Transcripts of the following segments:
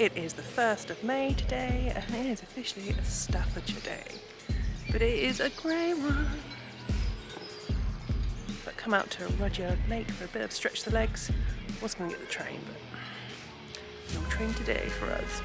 It is the 1st of May today, and it is officially a Staffordshire day. But it is a grey one. But come out to Rudyard Lake for a bit of stretch the legs. Was going to get the train, but no train today for us.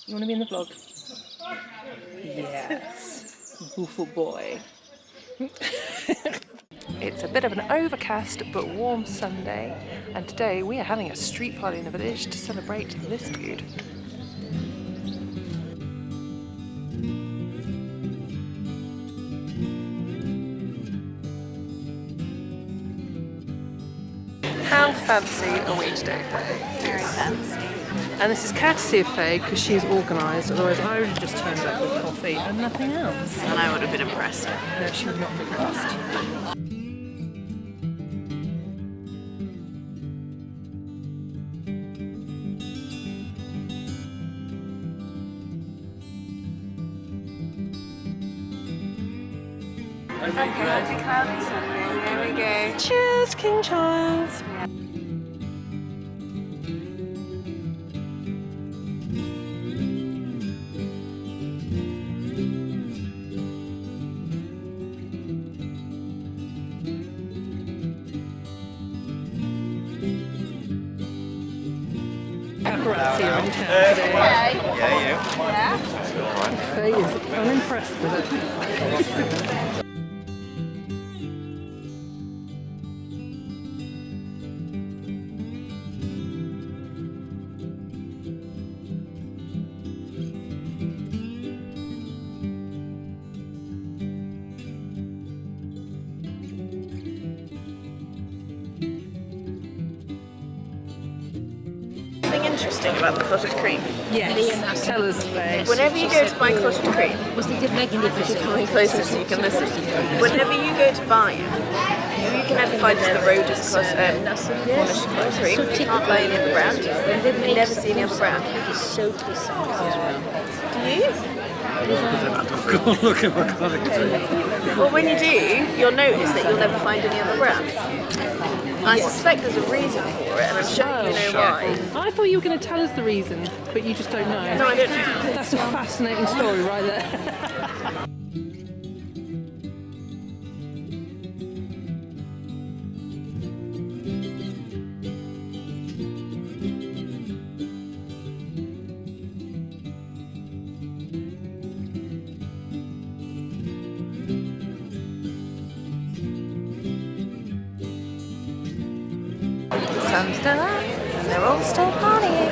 You want to be in the vlog? Yes. Woofle boy. It's a bit of an overcast but warm Sunday, and today we are having a street party in the village to celebrate this dude. How fancy are we today, Faye? Very fancy. And this is courtesy of Faye because she's organised, otherwise I would have just turned up with coffee and nothing else. And I would have been impressed. No, she would not be impressed. Okay, happy cloudy Sunday. There we go. Cheers, King Charles! fancy around town today. Yeah, you. Faye is unimpressed with it. Something interesting about the cottage cream. Yes, tell us, Faye. Whenever you go to buy cottage cream, coming closer so you can listen. Whenever you go to buy it, you can never find just the Rhodes Cornish cottage cream. You can't buy any other brand. You never see any other brand. Do you? Look at my cottage cream. Well, when you do, you'll notice that you'll never find any other brand. I suspect there's a reason for it, and I'm sure you know why. I thought you were going to tell us the reason, but you just don't know. No, I don't know. That's a fascinating story right there. The sun's still out, and they're all still partying.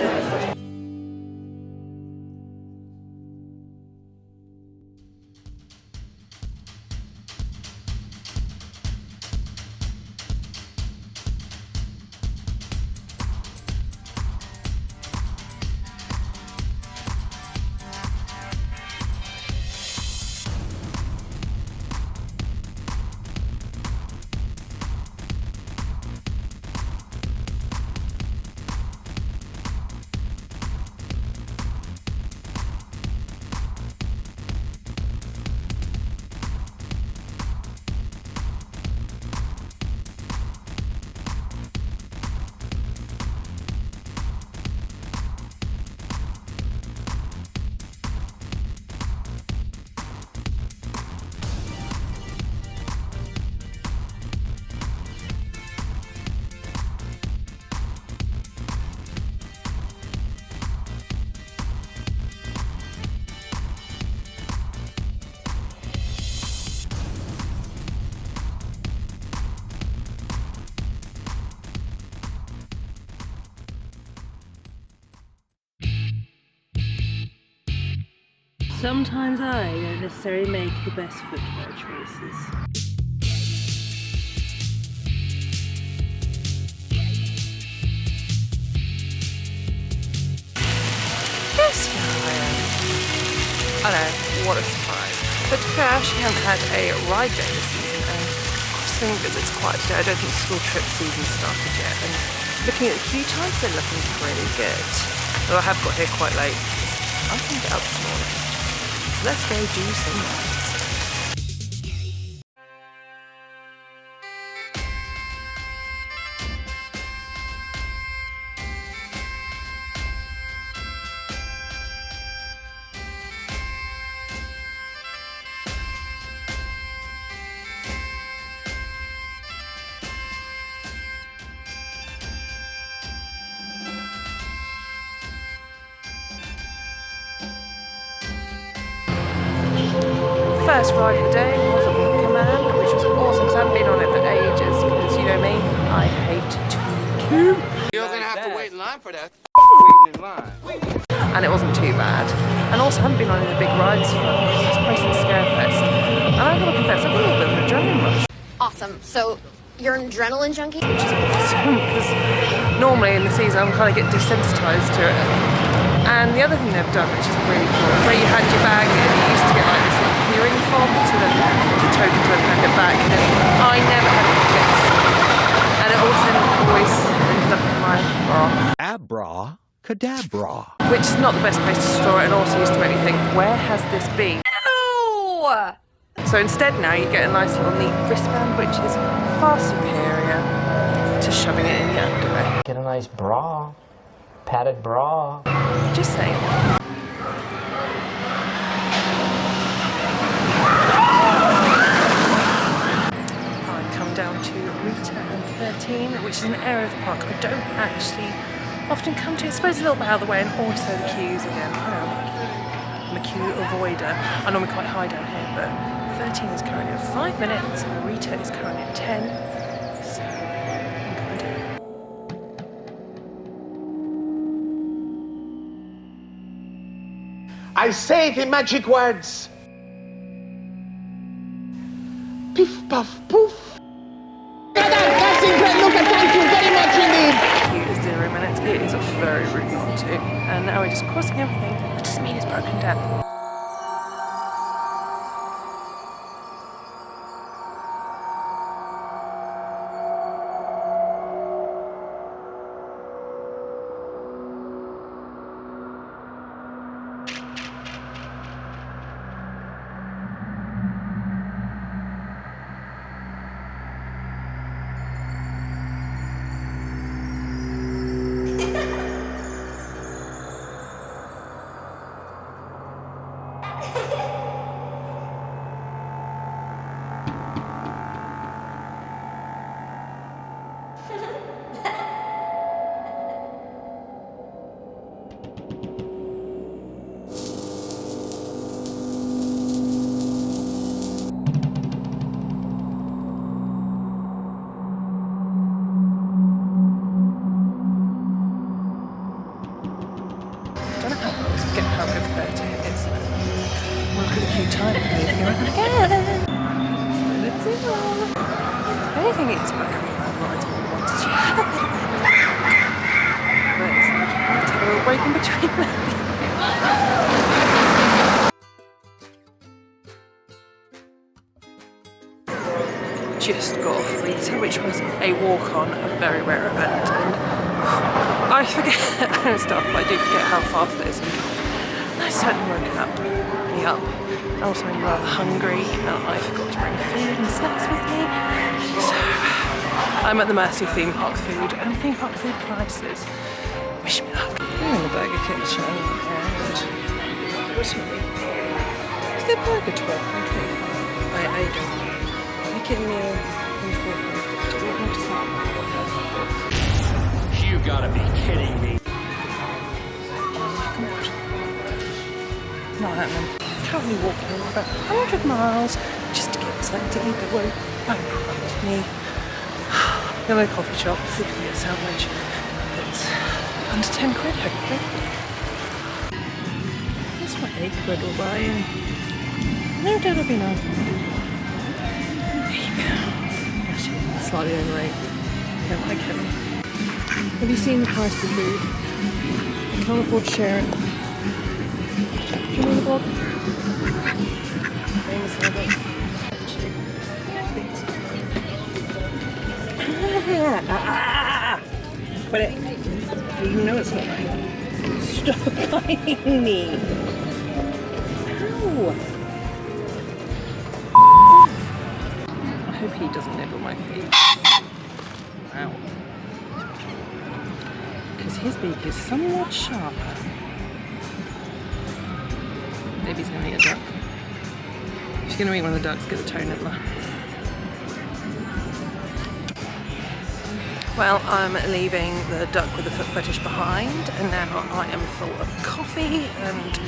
Sometimes I don't necessarily make the best footwear choices. Yes, I am. I know, what a surprise. But to be fair, I actually haven't had a ride day this season, and crossing because it's quiet today, I don't think school trip season started yet. And looking at the queue times, they're looking pretty good. Though I have got here quite late. I couldn't get up this morning. So let's go do some rides. First ride of the day was a command, which was awesome because I haven't been on it for ages. Because you know me, I hate to queue. You're gonna have to wait in line for that. Waiting in line. And it wasn't too bad. And also, I haven't been on any of the big rides for this place in Scarefest. And I've got to confess, I've got a little bit of an adrenaline rush. Awesome. So you're an adrenaline junkie? Which is awesome because normally in the season I'm kind of get desensitized to it. And the other thing they've done, which is really cool, is where you hand your bag in, you used to get like this like clearing form to the token to then hand it back. And I never had it this. And it also always ended up in my bra. Abracadabra. Which is not the best place to store it, and also used to make me think, where has this been? No! So instead now you get a nice little neat wristband, which is far superior to shoving it in your underwear. Get a nice bra. Padded bra. Just saying. I come down to Rita and 13, which is an area of the park I don't actually often come to. I suppose a little bit out of the way, and also the queues again. I know I'm a queue avoider. I normally quite high down here, but 13 is currently at 5 minutes, and Rita is currently at 10. So I'm kind of. I say the magic words. Piff, puff, poof. That's incredible. Look, thank you very much indeed. Queue is 0 minutes. It is very rude not to. And now we're just crossing everything. That doesn't mean it's broken down. Anything is broken rides more than once. But it's like a little break in between them. Just got off Rita, which was a walk-on, a very rare event, and I forget, I know stuff, but I do forget how fast it is. That certainly woke me up. Also, I'm rather hungry, and I forgot to bring food and snacks with me. So, I'm at the mercy of theme park food and theme park food prices. Wish me luck. I'm in the burger kitchen, and what's it? Is there burger 12? Okay. I don't know. Making meal You gotta be kidding me. Not happening. Currently walking about 100 miles just to get something to eat that won't bankrupt me. The local coffee shop, particularly a sandwich that's under 10 quid, hopefully. That's what 8 quid will buy in. No doubt it'll be nice. Actually, slightly overrated. I don't like it. Have you seen the price of food? I can't afford to share it. Do you know the vlog? Famous vlog. Quit it. You know it's not right. Stop biting me. Ow. I hope he doesn't nibble my feet. Wow. Because his beak is somewhat sharper. Maybe he's going to eat a duck. If you're going to eat one of the ducks, get the toe nibbler. Well, I'm leaving the duck with the foot fetish behind, and now I am full of coffee and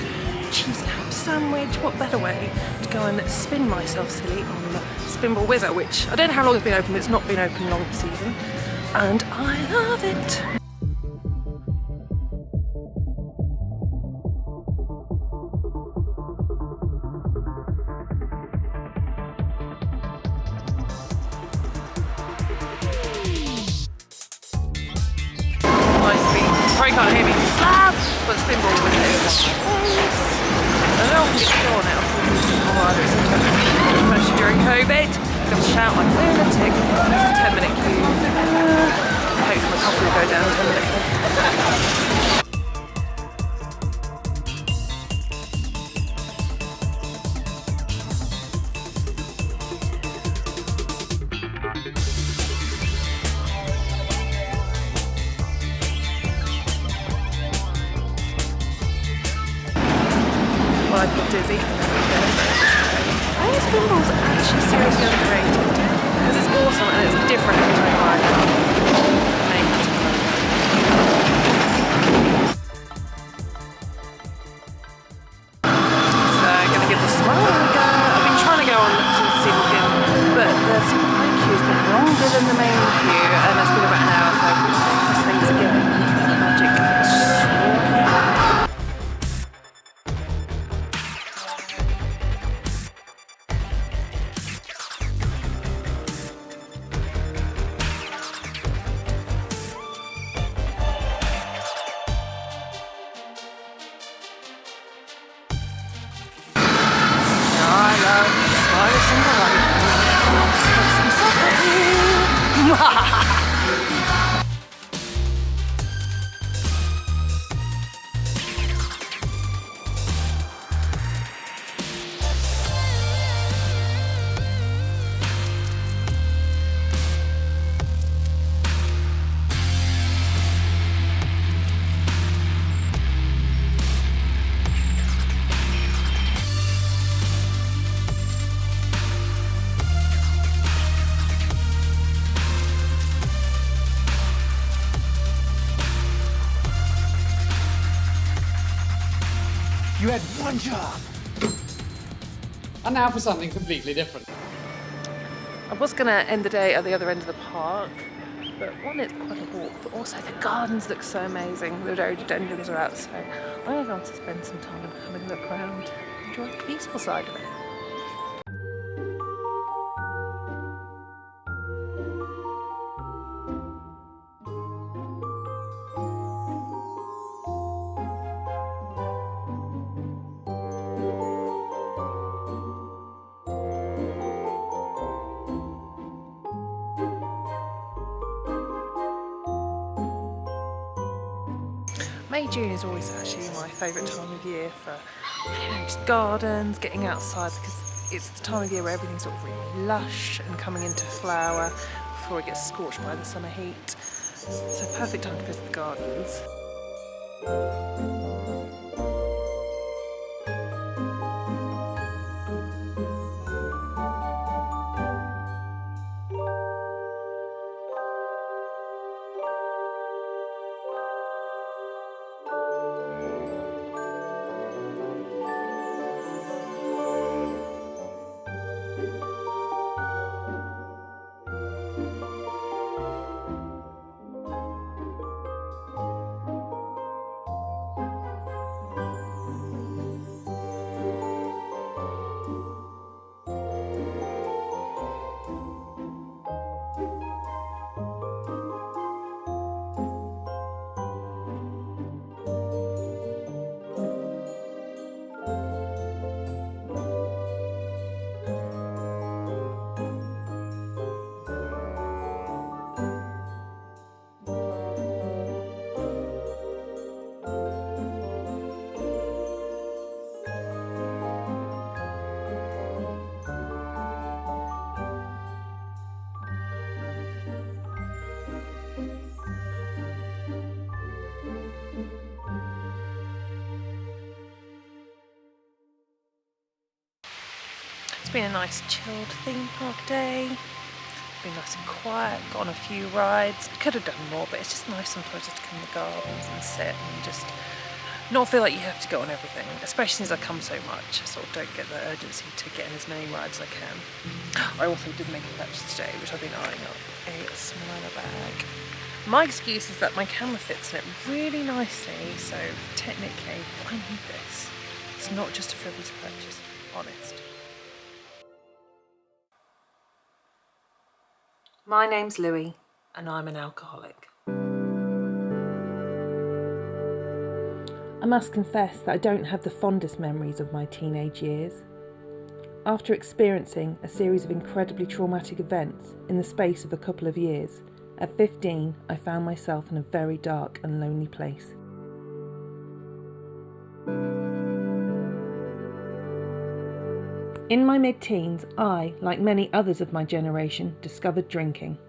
cheese ham sandwich. What better way to go and spin myself silly on the Spinball Whizzer, which I don't know how long it's been open, but it's not been open long this season, and I love it. Probably can't hear me, but Spinball was there. I don't often get sure now, so it's harder, especially during COVID. I've got to shout like a lunatic. This is a 10-minute queue. Hopefully my coffee will go down in 10 minutes. I feel dizzy. I think Spinball's actually seriously underrated because it's awesome and it's different every time I ride it. virus and variety. You had one job. And now for something completely different. I was going to end the day at the other end of the park, but one, it's quite a walk, but also the gardens look so amazing. The rhododendrons are out, so I'm going to spend some time and have a look around, enjoy the peaceful side of it. May, June is always actually my favourite time of year for, just gardens, getting outside, because it's the time of year where everything's sort of really lush and coming into flower before it gets scorched by the summer heat. So perfect time to visit the gardens. It's been a nice chilled theme park day. It's been nice and quiet, got on a few rides. Could have done more, but it's just nice sometimes just to come in the gardens and sit and just not feel like you have to go on everything, especially since I come so much. I sort of don't get the urgency to get in as many rides as I can. I also did make a purchase today, which I've been eyeing up, a smaller bag. My excuse is that my camera fits in it really nicely, so technically I need this. It's not just a frivolous purchase, honest. My name's Louie, and I'm an alcoholic. I must confess that I don't have the fondest memories of my teenage years. After experiencing a series of incredibly traumatic events in the space of a couple of years, at 15 I found myself in a very dark and lonely place. In my mid-teens, I, like many others of my generation, discovered drinking.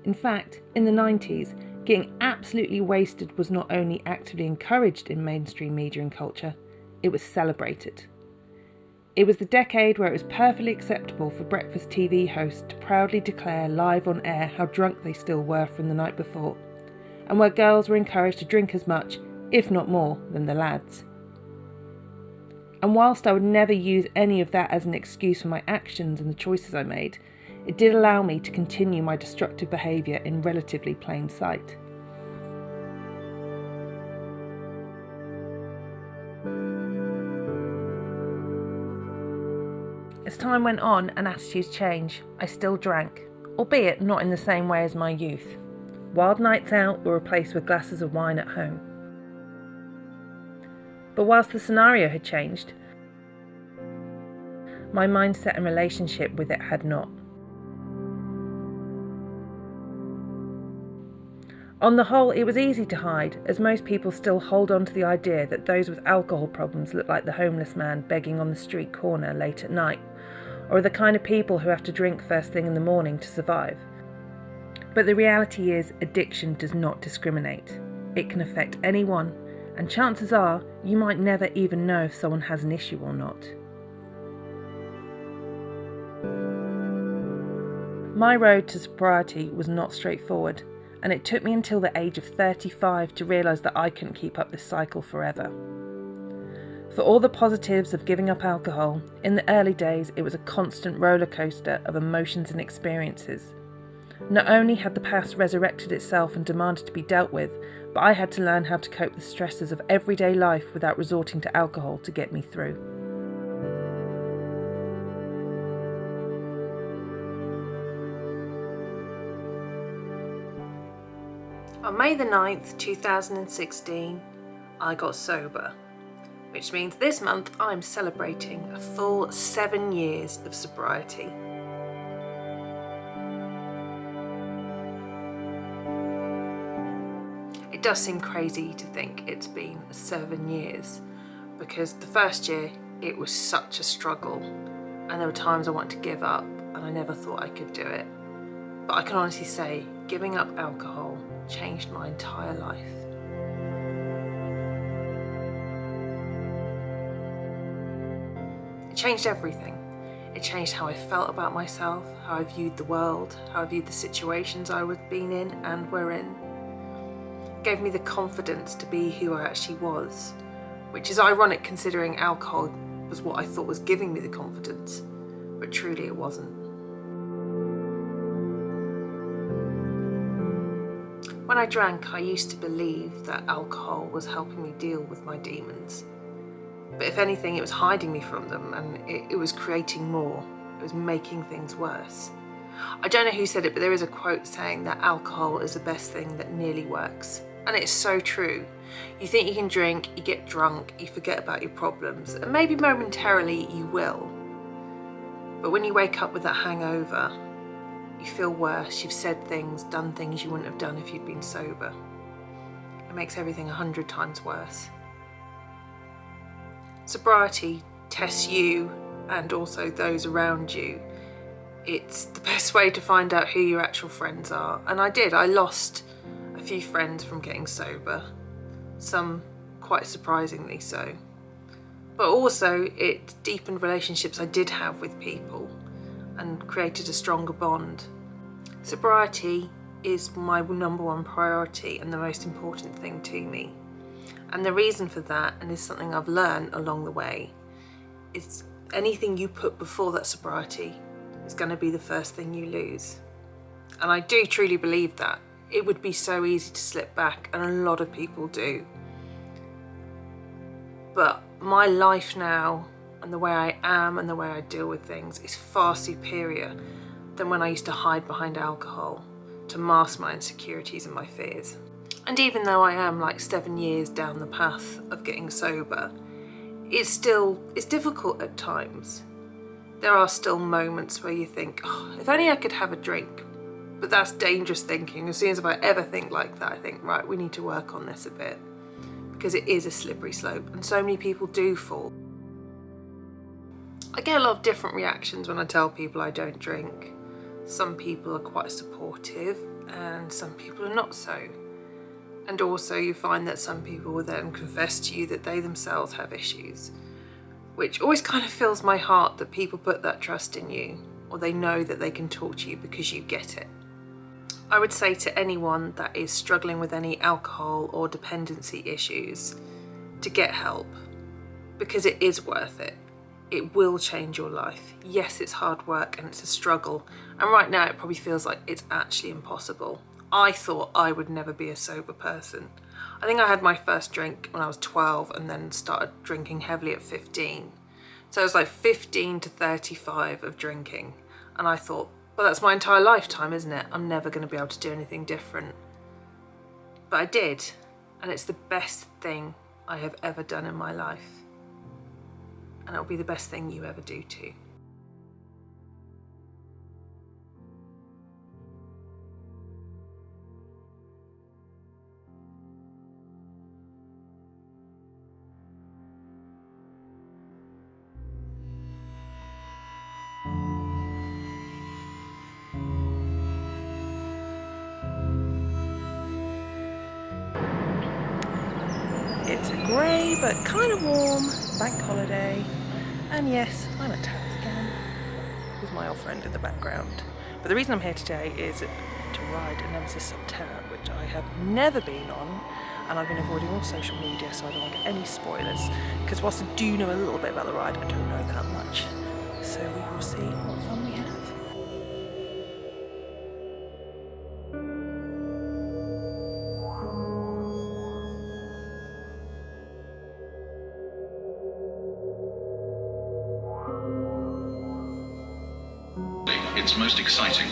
In fact, in the 90s, getting absolutely wasted was not only actively encouraged in mainstream media and culture, it was celebrated. It was the decade where it was perfectly acceptable for breakfast TV hosts to proudly declare live on air how drunk they still were from the night before, and where girls were encouraged to drink as much, if not more, than the lads. And whilst I would never use any of that as an excuse for my actions and the choices I made, it did allow me to continue my destructive behaviour in relatively plain sight. As time went on and attitudes changed, I still drank, albeit not in the same way as my youth. Wild nights out were replaced with glasses of wine at home. But whilst the scenario had changed, My mindset and relationship with it had not. On the whole, it was easy to hide, as most people still hold on to the idea that those with alcohol problems look like the homeless man begging on the street corner late at night, or are the kind of people who have to drink first thing in the morning to survive. But the reality is, addiction does not discriminate. It can affect anyone, and chances are you might never even know if someone has an issue or not. My road to sobriety was not straightforward, and it took me until the age of 35 to realise that I couldn't keep up this cycle forever. For all the positives of giving up alcohol, in the early days it was a constant roller coaster of emotions and experiences. Not only had the past resurrected itself and demanded to be dealt with, but I had to learn how to cope with the stresses of everyday life without resorting to alcohol to get me through. On May the 9th, 2016, I got sober, which means this month I'm celebrating a full 7 years of sobriety. It does seem crazy to think it's been 7 years, because the first year it was such a struggle, and there were times I wanted to give up and I never thought I could do it. But I can honestly say giving up alcohol changed my entire life. It changed everything. It changed how I felt about myself, how I viewed the world, how I viewed the situations I was being in and were in. It gave me the confidence to be who I actually was, which is ironic considering alcohol was what I thought was giving me the confidence, but truly it wasn't. When I drank, I used to believe that alcohol was helping me deal with my demons. But if anything, it was hiding me from them, and it was creating more. It was making things worse. I don't know who said it, but there is a quote saying that alcohol is the best thing that nearly works. And it's so true. You think you can drink, you get drunk, you forget about your problems, and maybe momentarily you will. But when you wake up with that hangover, you feel worse, you've said things, done things you wouldn't have done if you'd been sober. It makes everything 100 times worse. Sobriety tests you and also those around you. It's the best way to find out who your actual friends are. And I did. I lost a few friends from getting sober. Some quite surprisingly so. But also it deepened relationships I did have with people and created a stronger bond. Sobriety is my number one priority and the most important thing to me. And the reason for that, and is something I've learned along the way, is anything you put before that sobriety is going to be the first thing you lose. And I do truly believe that. It would be so easy to slip back, and a lot of people do. But my life now, and the way I am and the way I deal with things is far superior than when I used to hide behind alcohol to mask my insecurities and my fears. And even though I am like 7 years down the path of getting sober, it's difficult at times. There are still moments where you think, oh, if only I could have a drink. But that's dangerous thinking. As soon as I ever think like that, I think, right, we need to work on this a bit, because it is a slippery slope and so many people do fall. I get a lot of different reactions when I tell people I don't drink. Some people are quite supportive and some people are not so. And also you find that some people will then confess to you that they themselves have issues, which always kind of fills my heart that people put that trust in you, or they know that they can talk to you because you get it. I would say to anyone that is struggling with any alcohol or dependency issues to get help, because it is worth it. It will change your life. Yes, it's hard work and it's a struggle, and right now it probably feels like it's actually impossible. I thought I would never be a sober person. I think I had my first drink when I was 12 and then started drinking heavily at 15. So it was like 15 to 35 of drinking, and I thought, well, that's my entire lifetime, isn't it? I'm never going to be able to do anything different. But I did, and it's the best thing I have ever done in my life. And it'll be the best thing you ever do too. It's a grey but kind of warm bank holiday, and yes, I'm at Towers again with my old friend in the background. But the reason I'm here today is to ride a Nemesis Sub-Terra, which I have never been on, and I've been avoiding all social media so I don't want to get any spoilers, because whilst I do know a little bit about the ride, I don't know that much. So we will see what fun we have. Its most exciting.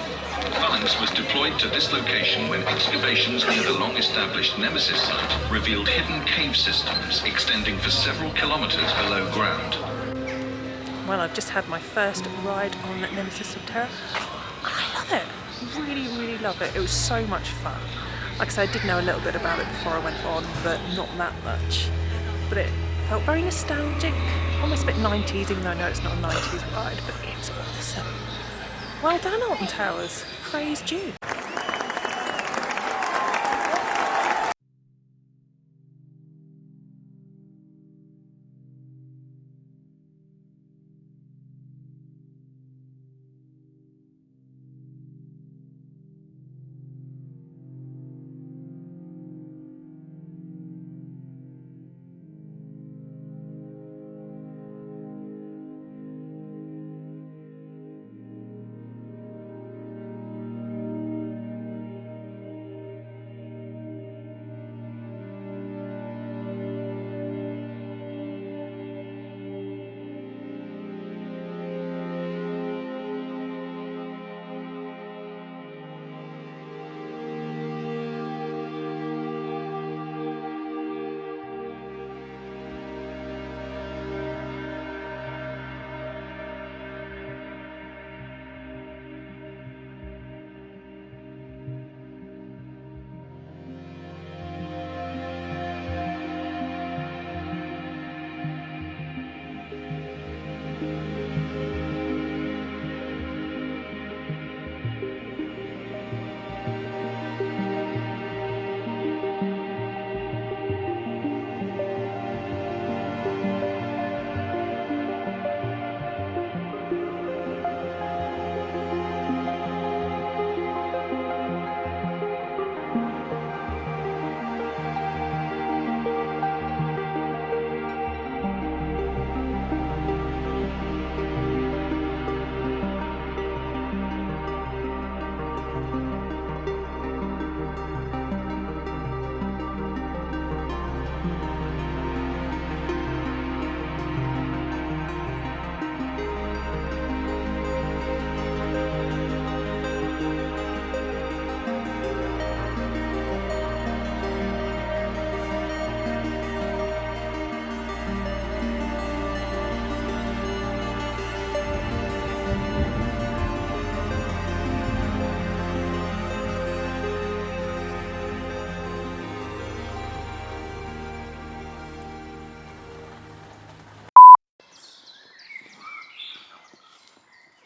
Phalanx was deployed to this location when excavations near the long-established Nemesis site revealed hidden cave systems extending for several kilometers below ground. Well, I've just had my first ride on Nemesis Sub-Terra. I love it. Really, really love it. It was so much fun. Like I said, I did know a little bit about it before I went on, but not that much. But it felt very nostalgic, almost a bit 90s, even though I know it's not a 90s ride, but it's awesome. Well done, Alton Towers. Praise due.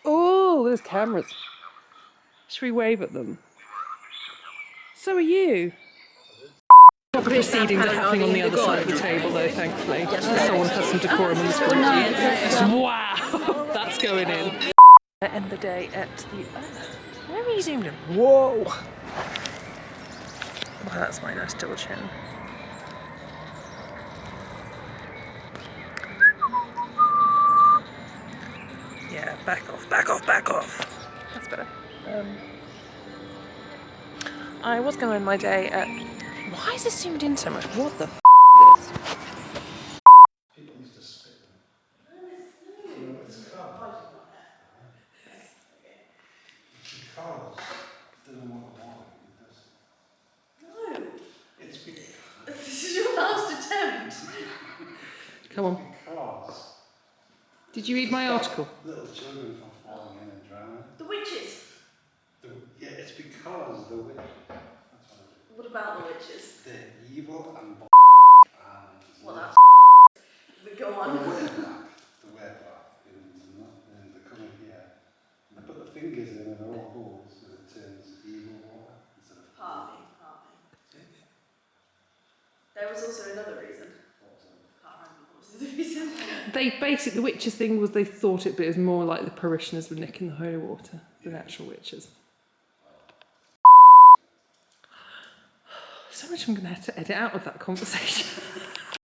Oh, there's cameras. Should we wave at them? So are you. The proceedings are happening on the other side of the table though, thankfully. Someone has some decorum in this group. Wow, that's going in. I end the day at the... where are you zoomed in? Whoa! Wow, that's my nice double chin. Yeah, back off, back off, back off. That's better. I was going to end my day at... why is this zoomed in so much? What the f is this? People used to spit them. It's because they don't want to walk. No. It's because... This is your last attempt. Come on. Because... Did you read my article? little children from falling in and drowning. The witches. Yeah, it's because the witch. That's what it is. What about the witches? They're evil and and... Well, that's but go The on. wear black. And they come in here. And they put the fingers in and all holes and it turns evil water instead of... Partly. There was also another reason. They basically, the witches thing was they thought it, but it was more like the parishioners were nicking the holy water than actual witches. So much I'm going to have to edit out of that conversation.